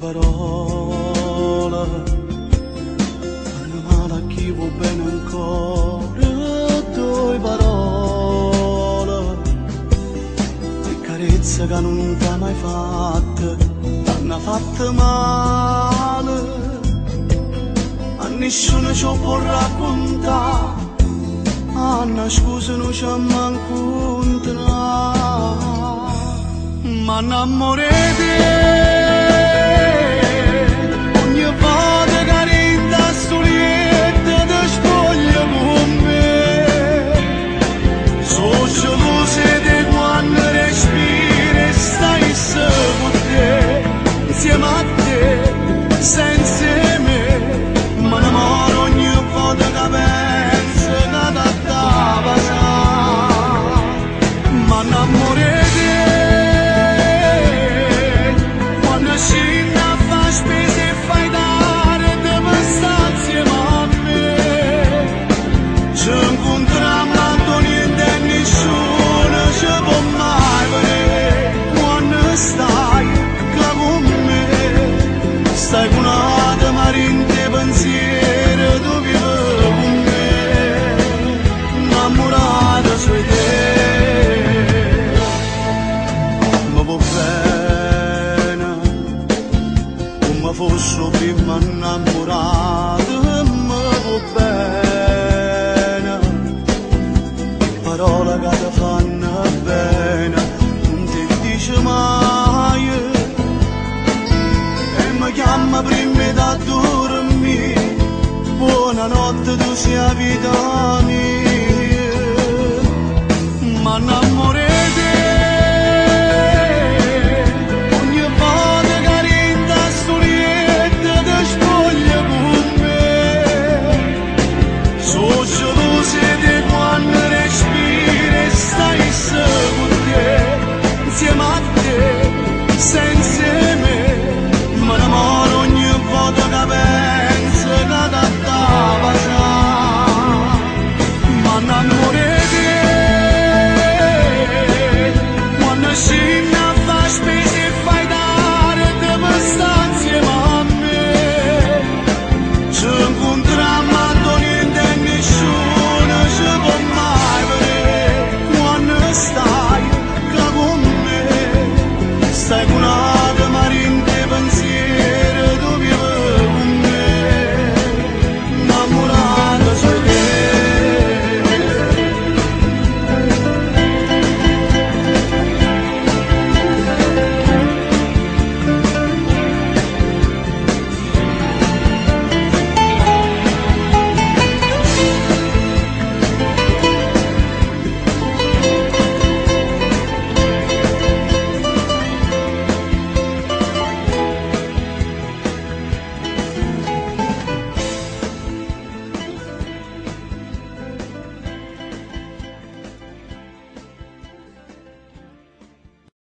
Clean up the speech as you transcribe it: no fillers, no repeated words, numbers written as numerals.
parole, fanno male a chi vuol bene ancora, tue parole, e carezze che non ti ha mai fatte, t'hanno fatto male, a nessuno ci può raccontare, Anna scusa non ci m'incontrare, ma innamorate. Stai con una marinte pensiero tu vivi con me, innamorata su di te. Mi va bene, come fosse prima innamorato, mi va bene, parole che ti fanno bene, non ti dice mai. Chiama prima da dormire, buonanotte tu sia vita mia, ma innamorata.